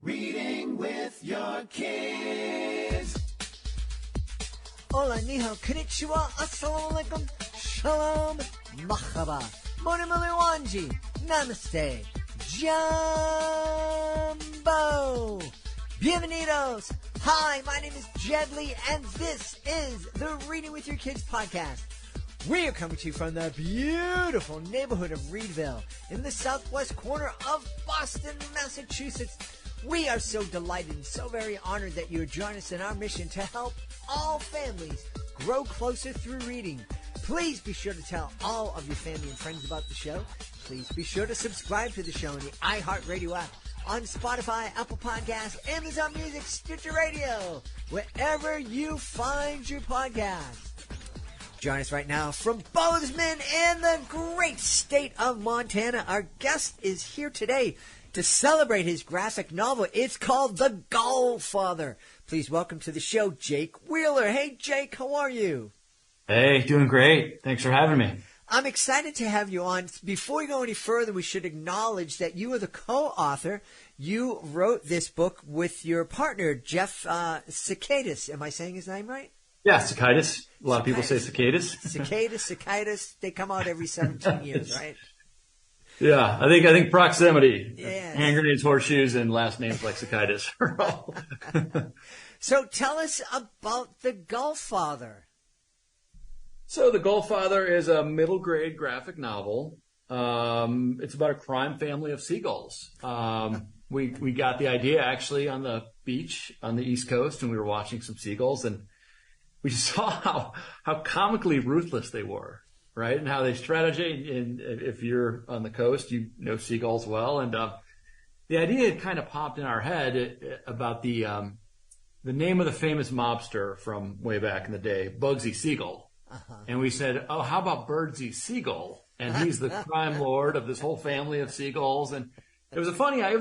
Reading with your kids. Hola, ni hao, konnichiwa, assalamu alaikum, shalom, mahaba, moni wanji, namaste, jumbo, bienvenidos. Hi, my name is Jedley, and this is the Reading with Your Kids podcast. We are coming to you from the beautiful neighborhood of Reedville in the southwest corner of Boston, Massachusetts. We are so delighted and so very honored that you join us in our mission to help all families grow closer through reading. Please be sure to tell all of your family and friends about the show. Please be sure to subscribe to the show on the iHeartRadio app, on Spotify, Apple Podcasts, Amazon Music, Stitcher Radio, wherever you find your podcast. Join us right now from Bozeman and the great state of Montana. Our guest is here today to celebrate his graphic novel. It's called The Gullfather. Please welcome to the show, Jake Wheeler. Hey, Jake, how are you? Hey, doing great. Thanks for having me. I'm excited to have you on. Before we go any further, we should acknowledge that you are the co-author. You wrote this book with your partner, Jeff Cicadas. Am I saying his name right? Yeah, cicadas. A lot of people say cicadas. Cicadas. They come out every 17 years, right? Yeah, I think proximity. Yeah. Hand grenades, horseshoes, and last names like cicadas are all. So tell us about The Gullfather. So The Gullfather is a middle grade graphic novel. It's about a crime family of seagulls. We got the idea actually on the beach on the East Coast, and we were watching some seagulls, and we saw how comically ruthless they were, right? And how they strategize. And if you're on the coast, you know seagulls well. And the idea had kind of popped in our head about the name of the famous mobster from way back in the day, Birdsy Seagull. Uh-huh. And we said, oh, how about Birdsy Seagull? And he's the crime lord of this whole family of seagulls. And it was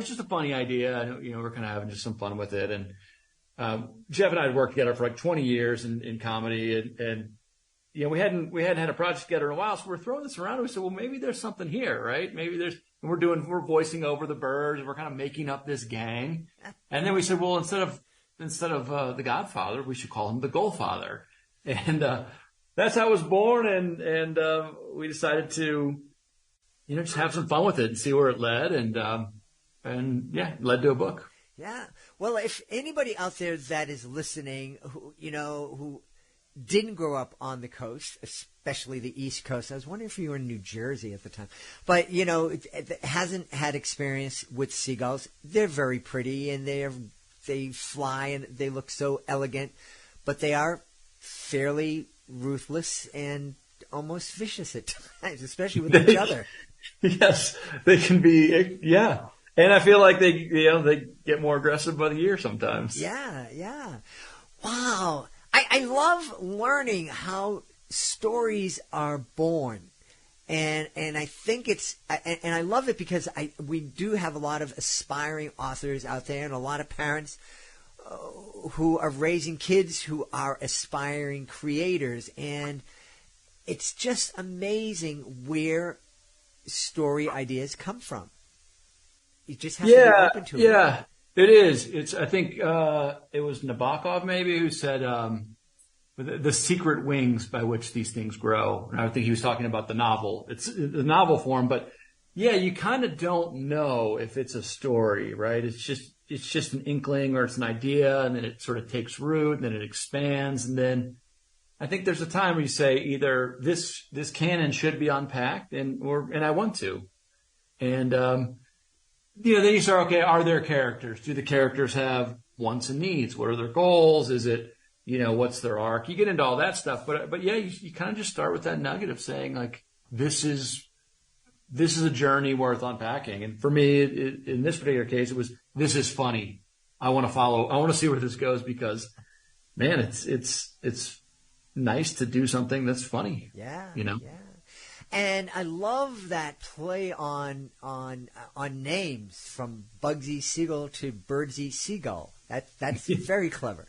just a funny idea. You know, we're kind of having just some fun with it. And Jeff and I had worked together for like 20 years in comedy, and you know, we hadn't had a project together in a while, so we're throwing this around, and we said, well, maybe there's something here, right? Maybe and we're voicing over the birds, and we're kind of making up this gang. And then we said, well, instead of the Godfather, we should call him the Gullfather. And that's how it was born, and we decided to, you know, just have some fun with it and see where it led, and yeah, it led to a book. Yeah. Well, if anybody out there that is listening, who didn't grow up on the coast, especially the East Coast, I was wondering if you were in New Jersey at the time, but, you know, hasn't had experience with seagulls. They're very pretty, and they fly, and they look so elegant, but they are fairly ruthless and almost vicious at times, especially with each other. Yes, they can be, yeah. And I feel like they get more aggressive by the year sometimes. Yeah. Wow. I love learning how stories are born. And I think and I love it because we do have a lot of aspiring authors out there, and a lot of parents who are raising kids who are aspiring creators. And it's just amazing where story ideas come from. You just have to be open to it. Yeah, it is. I think it was Nabokov maybe who said the secret wings by which these things grow. And I think he was talking about the novel. It's the novel form, but yeah, you kind of don't know if it's a story, right? It's just an inkling, or it's an idea, and then it sort of takes root, and then it expands, and then I think there's a time where you say either this canon should be unpacked, and I want to, and you know, then you start, okay, are there characters? Do the characters have wants and needs? What are their goals? Is it, you know, what's their arc? You get into all that stuff, but yeah, you kind of just start with that nugget of saying, like, this is a journey worth unpacking. And for me, in this particular case, this is funny. I want to see where this goes, because, man, it's nice to do something that's funny. Yeah. You know? Yeah. And I love that play on names, from Bugsy Seagull to Birdsy Seagull. That's very clever.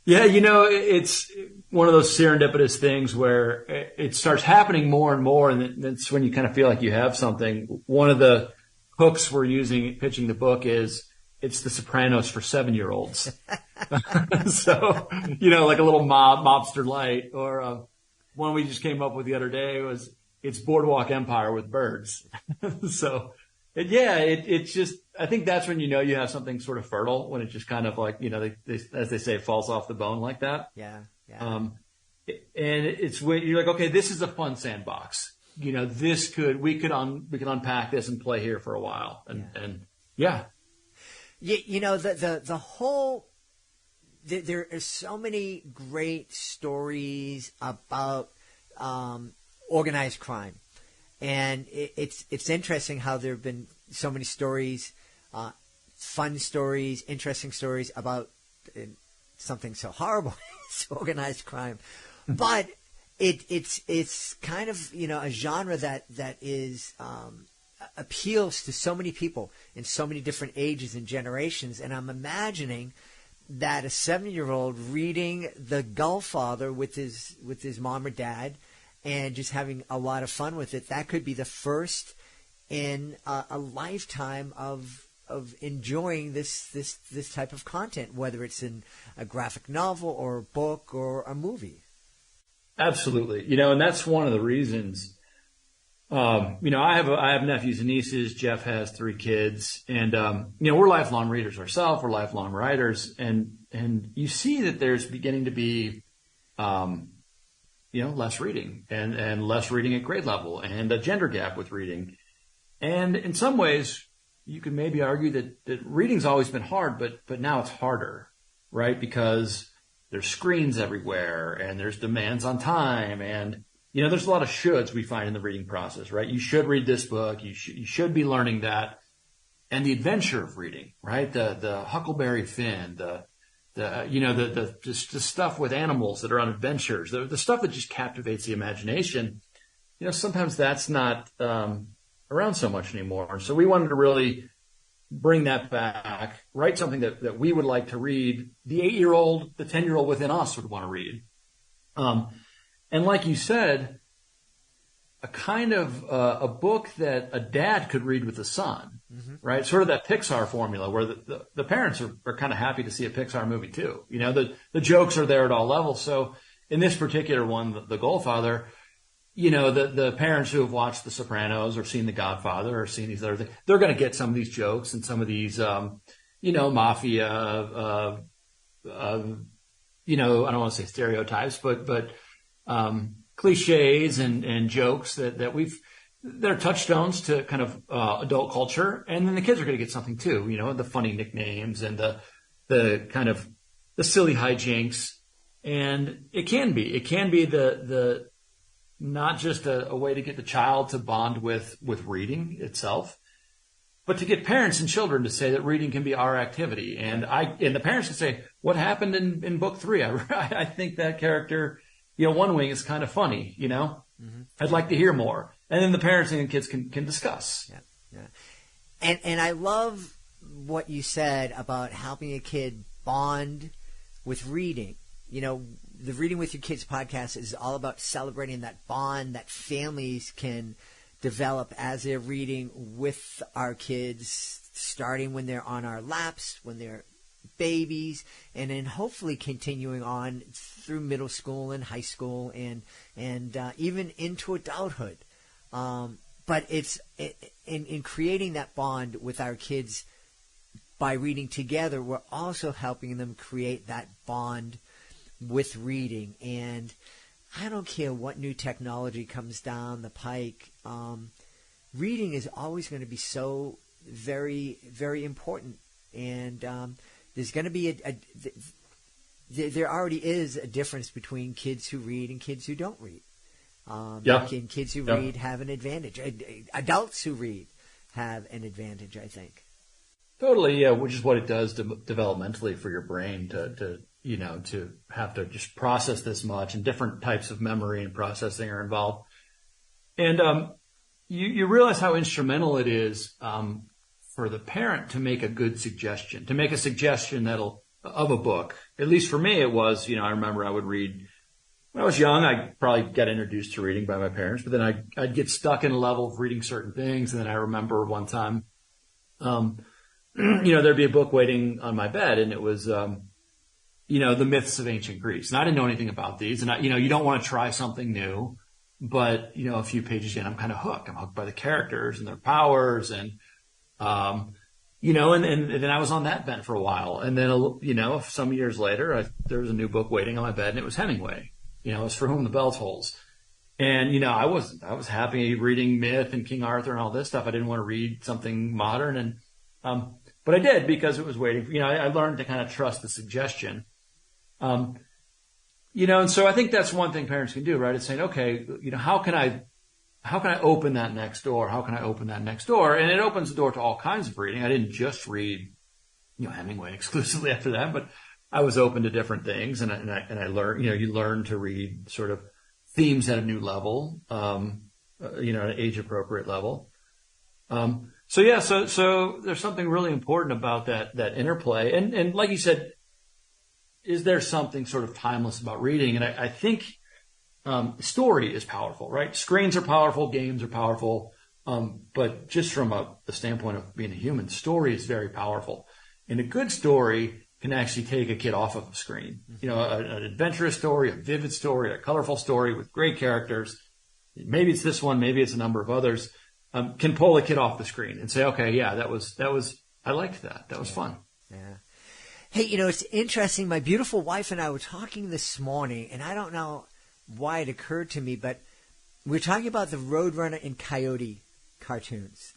Yeah, you know, it's one of those serendipitous things where it starts happening more and more, and that's when you kind of feel like you have something. One of the hooks we're using pitching the book is it's the Sopranos for 7-year-olds. So, like a little mobster light, or one we just came up with the other day was it's Boardwalk Empire with birds. So, it's just, I think that's when you have something sort of fertile, when it just kind of like, as they say, falls off the bone like that. Yeah. And it's when you're like, okay, this is a fun sandbox. We could unpack this and play here for a while. And yeah. The whole, there are so many great stories about organized crime, and it's interesting how there have been so many stories, fun stories, interesting stories about something so horrible as organized crime, but it's kind of a genre that is appeals to so many people in so many different ages and generations. And I'm imagining that a 7-year-old reading The Gullfather with his mom or dad and just having a lot of fun with it, that could be the first in a lifetime of enjoying this type of content, whether it's in a graphic novel or a book or a movie. Absolutely. And that's one of the reasons. I have nephews and nieces. Jeff has 3 kids, and we're lifelong readers ourselves. We're lifelong writers, and you see that there's beginning to be, less reading and less reading at grade level, and a gender gap with reading. And in some ways, you could maybe argue that reading's always been hard, but now it's harder, right? Because there's screens everywhere, and there's demands on time, and there's a lot of shoulds we find in the reading process, right? You should read this book. You should be learning that. And the adventure of reading, right? The Huckleberry Finn, the stuff with animals that are on adventures, the stuff that just captivates the imagination. Sometimes that's not around so much anymore. So we wanted to really bring that back, write something that we would like to read, the 8-year-old, the 10-year-old within us would want to read. And like you said, a kind of a book that a dad could read with a son, right? Sort of that Pixar formula where the parents are kind of happy to see a Pixar movie too. The jokes are there at all levels. So in this particular one, the Gullfather, the parents who have watched The Sopranos or seen The Godfather or seen these other things, they're going to get some of these jokes and some of these, mafia, I don't want to say stereotypes, but cliches and jokes that they're touchstones to kind of adult culture, and then the kids are going to get something too. The funny nicknames and the kind of the silly hijinks, and it can be the not just a way to get the child to bond with reading itself, but to get parents and children to say that reading can be our activity, and the parents can say, what happened in book 3? I think that character. One wing is kind of funny, I'd like to hear more. And then the parents and the kids can discuss. Yeah. And I love what you said about helping a kid bond with reading. The Reading with Your Kids podcast is all about celebrating that bond that families can develop as they're reading with our kids, starting when they're on our laps, when they're babies, and then hopefully continuing on through middle school and high school and even into adulthood. But it's in creating that bond with our kids by reading together, we're also helping them create that bond with reading. And I don't care what new technology comes down the pike, reading is always going to be so very, very important. And there's going to be there already is a difference between kids who read and kids who don't read. And kids who read have an advantage. Adults who read have an advantage, I think. Totally, yeah. Which is what it does developmentally for your brain to have to just process this much, and different types of memory and processing are involved. And you realize how instrumental it is for the parent to make a good suggestion, to make a suggestion of a book. At least for me, it was, I remember I would read, when I was young, I probably got introduced to reading by my parents, but then I'd get stuck in a level of reading certain things. And then I remember one time, there'd be a book waiting on my bed, and it was, the myths of ancient Greece. And I didn't know anything about these. And you don't want to try something new, but, a few pages in, I'm kind of hooked. I'm hooked by the characters and their powers. And, and then I was on that bent for a while. And then, some years later, there was a new book waiting on my bed, and it was Hemingway. It was For Whom the Bell Tolls. And, I was happy reading myth and King Arthur and all this stuff. I didn't want to read something modern. And, but I did because it was waiting. I learned to kind of trust the suggestion. And so I think that's one thing parents can do, right? It's saying, okay, how can I open that next door? How can I open that next door? And it opens the door to all kinds of reading. I didn't just read, Hemingway exclusively after that, but I was open to different things. And I learned, you learn to read sort of themes at a new level, an age appropriate level. So there's something really important about that interplay. And like you said, is there something sort of timeless about reading? And I think story is powerful, right? Screens are powerful, games are powerful, but just from the standpoint of being a human, story is very powerful. And a good story can actually take a kid off of a screen. An adventurous story, a vivid story, a colorful story with great characters. Maybe it's this one, maybe it's a number of others. Can pull a kid off the screen and say, okay, yeah, that was. I liked that. That was fun. Yeah. Hey, it's interesting. My beautiful wife and I were talking this morning, and I don't know why it occurred to me, but we were talking about the Roadrunner and Coyote cartoons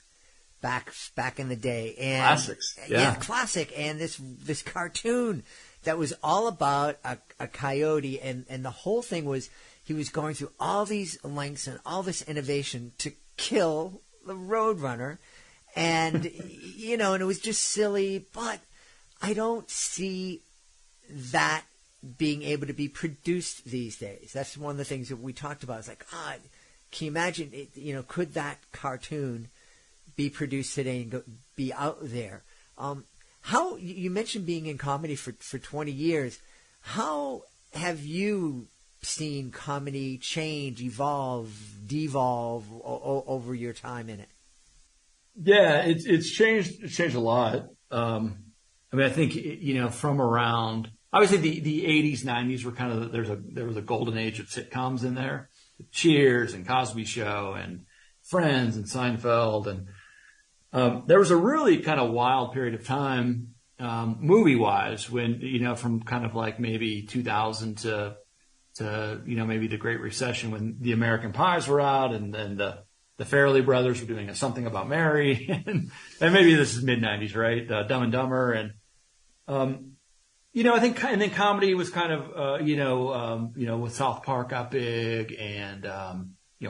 back in the day. And, classics. Yeah, classic. And this cartoon that was all about a coyote, and the whole thing was he was going through all these lengths and all this innovation to kill the Roadrunner. And, and it was just silly, but I don't see that being able to be produced these days. That's one of the things that we talked about. It's like, can you imagine, could that cartoon be produced today and be out there? How you mentioned being in comedy for 20 years. How have you seen comedy change, evolve, devolve over your time in it? Yeah, it's changed. It's changed a lot. I think, from around, obviously the 80s, 90s were kind of, there was a golden age of sitcoms in there. Cheers and Cosby Show and Friends and Seinfeld. And there was a really kind of wild period of time, movie-wise, when, from kind of like maybe 2000 to maybe the Great Recession, when the American Pies were out, and then the Farrelly brothers were doing Something About Mary, and maybe this is mid-90s, right? Dumb and Dumber. And, I think, and then comedy was kind of, with South Park got big, and,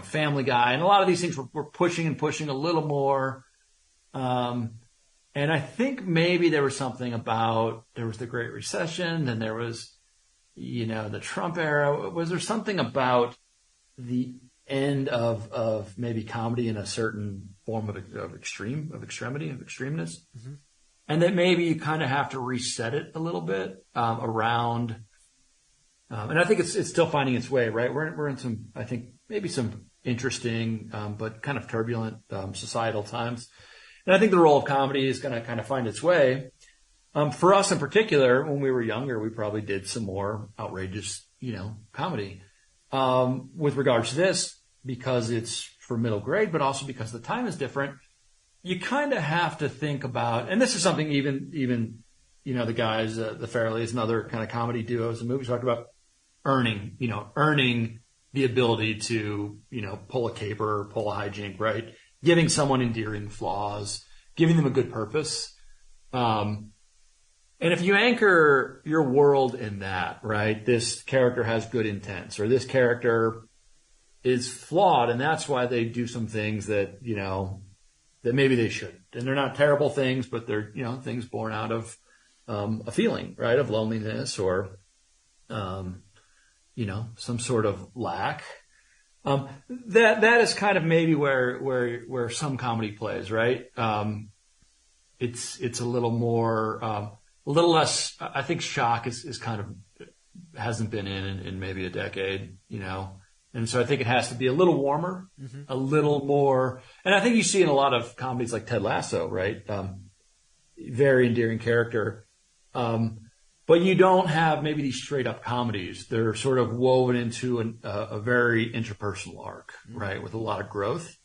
Family Guy, and a lot of these things were pushing a little more. And I think maybe there was something about, there was the Great Recession, then there was, the Trump era. Was there something about the end of maybe comedy in a certain form of extremity, of extremeness? Mm-hmm. And that maybe you kind of have to reset it a little bit, around, and I think it's still finding its way, right? We're in some, I think maybe some interesting, but kind of turbulent, societal times. And I think the role of comedy is going to kind of find its way. For us in particular, when we were younger, we probably did some more outrageous, comedy. With regards to this, because it's for middle grade, but also because the time is different, you kind of have to think about, and this is something even the guys, the Farrellys and other kind of comedy duos and movies talked about, earning the ability to, pull a caper, pull a hijink, right? Giving someone endearing flaws, giving them a good purpose. And if you anchor your world in that, right, this character has good intents, or this character is flawed, and that's why they do some things that, that maybe they shouldn't. And they're not terrible things, but they're, things born out of a feeling, right, of loneliness or, some sort of lack. That is kind of maybe where some comedy plays, right? It's a little more, a little less, I think shock is kind of, hasn't been in maybe a decade, And so I think it has to be a little warmer, mm-hmm. a little more, and I think you see in a lot of comedies like Ted Lasso, right? very endearing character. But you don't have maybe these straight up comedies. They're sort of woven into a very interpersonal arc, right? With a lot of growth.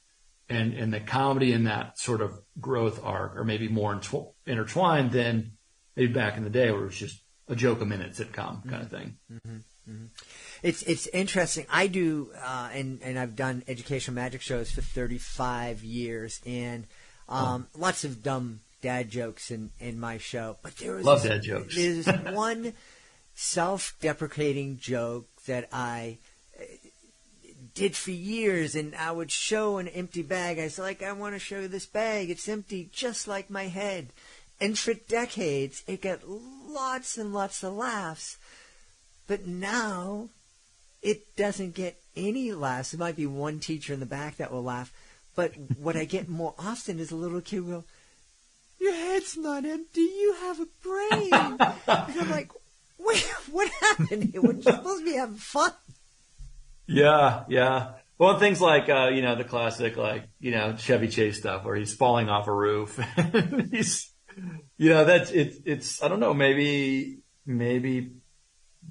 And the comedy in that sort of growth arc are maybe more intertwined than maybe back in the day where it was just a joke a minute sitcom kind of thing. Mm-hmm. Mm-hmm. It's interesting. I do, and I've done educational magic shows for 35 years, and lots of dumb dad jokes in my show. But love dad jokes. There's one self-deprecating joke that I did for years, and I would show an empty bag. I was like, I want to show you this bag. It's empty, just like my head. And for decades, it got lots and lots of laughs. But now, it doesn't get any laughs. There might be one teacher in the back that will laugh. But what I get more often is a little kid will, your head's not empty, you have a brain. And I'm like, wait, what happened here? We're supposed to be having fun. Yeah, yeah. Well, things like, the classic, Chevy Chase stuff where he's falling off a roof. He's, it's, I don't know, maybe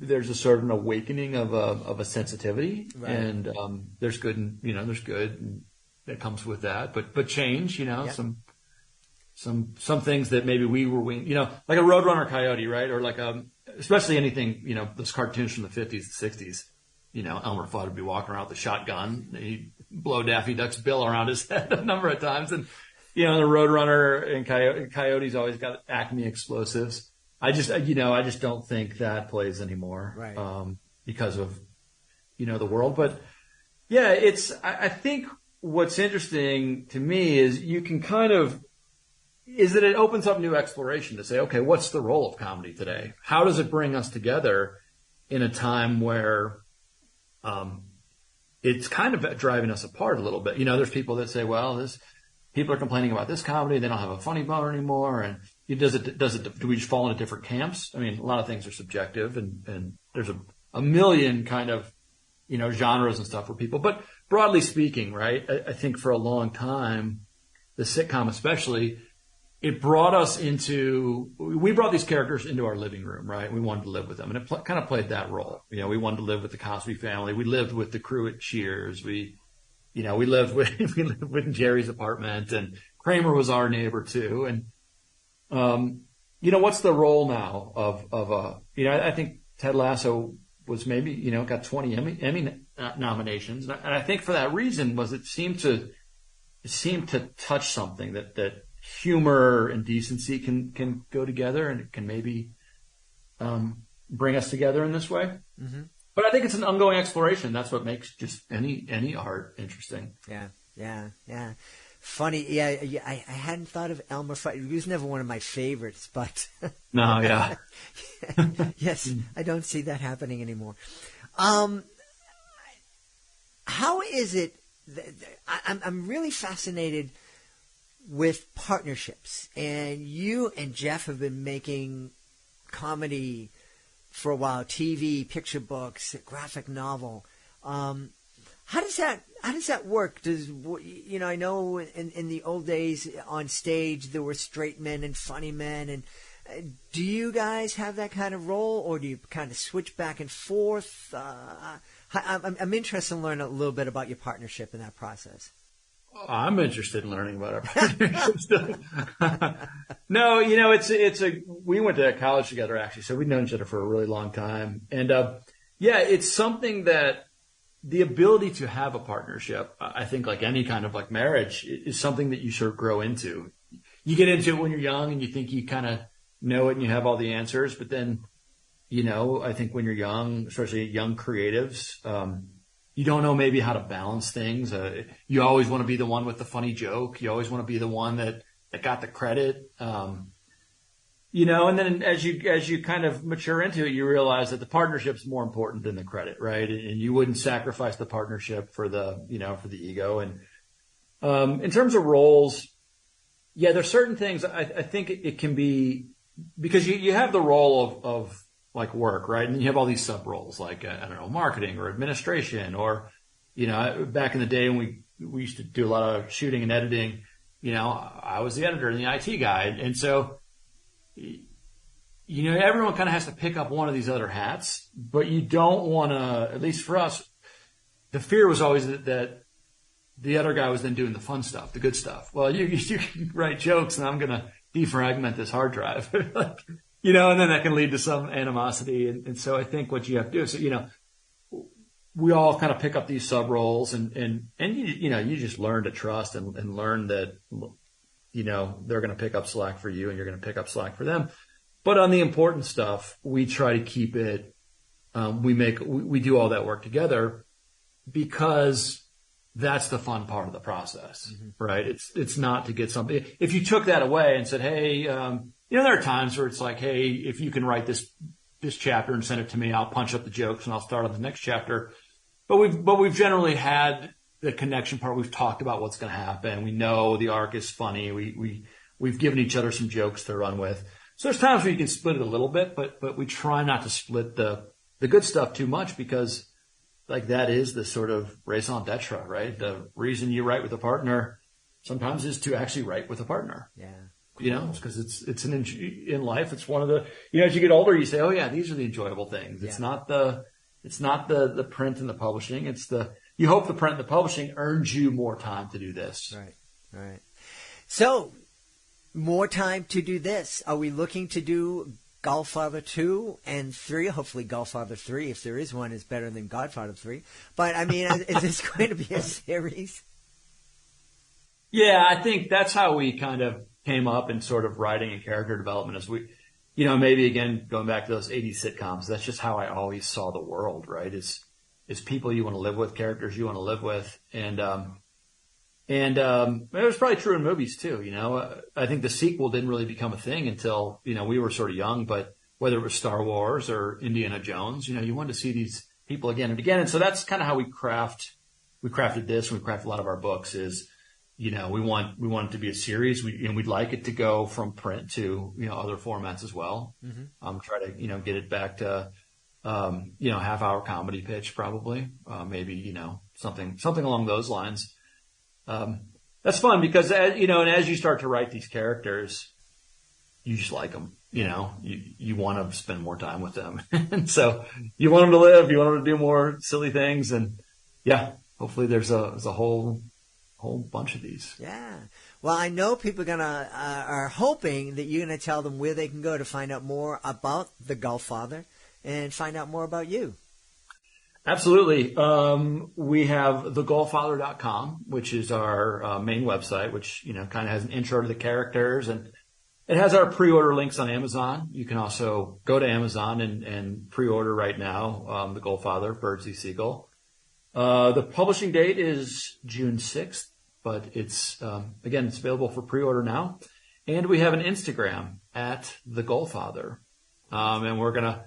there's a sort of an awakening of a sensitivity, right. And there's good and that comes with that, but change, yep. some things that maybe we were like a Roadrunner Coyote, right? Or like especially anything, those cartoons from the 50s, 60s. Elmer Fudd would be walking around with a shotgun. He'd blow Daffy Duck's bill around his head a number of times, and the Roadrunner and Coyote's always got Acme explosives. I just don't think that plays anymore, right. Because of, the world. But yeah, I think what's interesting to me is you can is that it opens up new exploration to say, okay, what's the role of comedy today? How does it bring us together in a time where, it's kind of driving us apart a little bit. There's people that say, well, people are complaining about this comedy. They don't have a funny bone anymore. And do we just fall into different camps? I mean, a lot of things are subjective and there's a million kind of, genres and stuff for people. But broadly speaking, right, I think for a long time, the sitcom especially, we brought these characters into our living room, right? We wanted to live with them. And it kind of played that role. We wanted to live with the Cosby family. We lived with the crew at Cheers. We lived with Jerry's apartment, and Kramer was our neighbor too. And, what's the role now of I think Ted Lasso was maybe, got 20 Emmy nominations. And I think for that reason it seemed to touch something that humor and decency can go together, and it can maybe bring us together in this way. Mm-hmm. But I think it's an ongoing exploration. That's what makes just any art interesting. Yeah. Funny. Yeah, I hadn't thought of Elmer Fudd. He was never one of my favorites, but no, yeah. Yes, I don't see that happening anymore. How is it? I'm really fascinated with partnerships, and you and Jeff have been making comedy for a while, TV, picture books, graphic novel. How does that work? I know in the old days on stage there were straight men and funny men, and do you guys have that kind of role, or do you kind of switch back and forth? I'm interested in learning a little bit about your partnership in that process. I'm interested in learning about our partnerships. No, we went to college together actually, so we've known each other for a really long time. And, it's something that the ability to have a partnership, I think like any kind of like marriage, is something that you sort of grow into. You get into it when you're young and you think you kind of know it and you have all the answers. But then, I think when you're young, especially young creatives, you don't know maybe how to balance things. You always want to be the one with the funny joke. You always want to be the one that got the credit. And then as you kind of mature into it, you realize that the partnership's more important than the credit, right? And you wouldn't sacrifice the partnership for the ego. And in terms of roles, yeah, there's certain things I think it can be, because you have the role of like work, right? And then you have all these sub roles like, marketing or administration, or, back in the day when we used to do a lot of shooting and editing, I was the editor and the IT guy. And so everyone kind of has to pick up one of these other hats, but you don't want to, at least for us, the fear was always that the other guy was then doing the fun stuff, the good stuff. Well, you can write jokes and I'm going to defragment this hard drive, and then that can lead to some animosity. And so I think what you have to do is, we all kind of pick up these sub roles and you just learn to trust and learn that, they're going to pick up slack for you and you're going to pick up slack for them. But on the important stuff, we try to keep it, we do all that work together because that's the fun part of the process, right? It's not to get something. If you took that away and said, hey, there are times where it's like, hey, if you can write this chapter and send it to me, I'll punch up the jokes and I'll start on the next chapter. But we've generally had the connection part. We've talked about what's going to happen. We know the arc is funny. We've given each other some jokes to run with. So there's times where you can split it a little bit, but we try not to split the good stuff too much because like that is the sort of raison d'etre, right? The reason you write with a partner sometimes is to actually write with a partner. Yeah. Because it's in life, it's one of the, as you get older, you say, oh yeah, these are the enjoyable things. Yeah. It's not the print and the publishing. You hope the print and the publishing earns you more time to do this. Right. So more time to do this. Are we looking to do Gullfather 2 and 3? Hopefully Gullfather 3, if there is one, is better than Godfather 3. But I mean, is this going to be a series? Yeah, I think that's how we kind of came up in sort of writing and character development as we, maybe again, going back to those 80s sitcoms, that's just how I always saw the world, right? Is people you want to live with, characters you want to live with. And it was probably true in movies too, I think the sequel didn't really become a thing until, we were sort of young, but whether it was Star Wars or Indiana Jones, you wanted to see these people again and again. And so that's kind of how we crafted this, and we crafted a lot of our books is, we want it to be a series. We'd like it to go from print to, other formats as well. Try to, get it back to, half-hour comedy pitch probably, maybe, something along those lines. That's fun because, and as you start to write these characters, you just like them, you want to spend more time with them. And so you want them to live, you want them to do more silly things. And yeah, hopefully there's a whole bunch of these. Yeah. Well, I know people are hoping that you're going to tell them where they can go to find out more about the Gullfather and find out more about you. Absolutely. We have thegullfather.com, which is our main website, which, kind of has an intro to the characters, and it has our pre-order links on Amazon. You can also go to Amazon and pre-order right now, the Gullfather, Birdsy Seagull. The publishing date is June 6th, but it's available for pre-order now. And we have an Instagram at the Gullfather. And we're going to,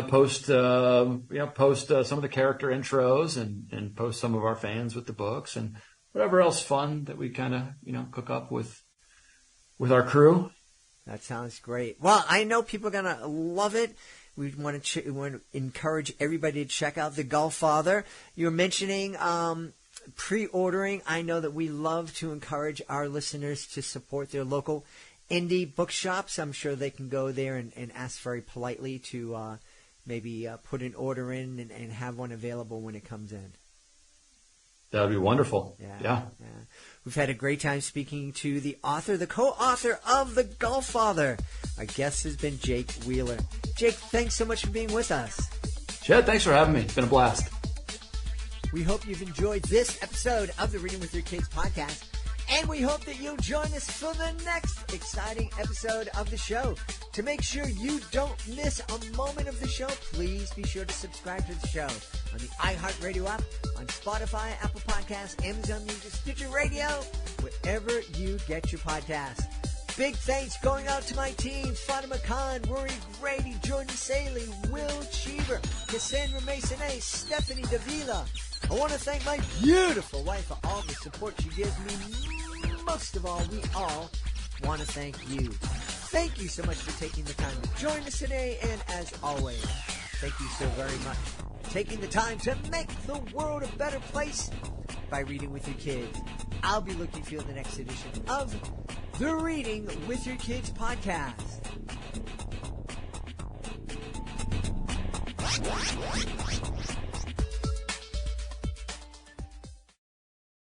post some of the character intros and post some of our fans with the books and whatever else fun that we kind of, cook up with our crew. That sounds great. Well, I know people are going to love it. We want to encourage everybody to check out the Gullfather. You're mentioning pre-ordering. I know that we love to encourage our listeners to support their local indie bookshops. I'm sure they can go there and ask very politely to maybe put an order in and have one available when it comes in. That would be wonderful. Yeah. We've had a great time speaking to the co-author of The Gullfather. Our guest has been Jake Wheeler. Jake, thanks so much for being with us. Chad, thanks for having me. It's been a blast. We hope you've enjoyed this episode of the Reading with Your Kids podcast. And we hope that you'll join us for the next exciting episode of the show. To make sure you don't miss a moment of the show, please be sure to subscribe to the show on the iHeartRadio app, on Spotify, Apple Podcasts, Amazon Music, Stitcher Radio, wherever you get your podcasts. Big thanks going out to my team, Fatima Khan, Rory Grady, Jordan Saley, Will Cheever, Cassandra Masonet, Stephanie Davila. I want to thank my beautiful wife for all the support she gives me. Most of all, we all want to thank you. Thank you so much for taking the time to join us today, and as always, thank you so very much for taking the time to make the world a better place by reading with your kids. I'll be looking for you in the next edition of the Reading with Your Kids podcast.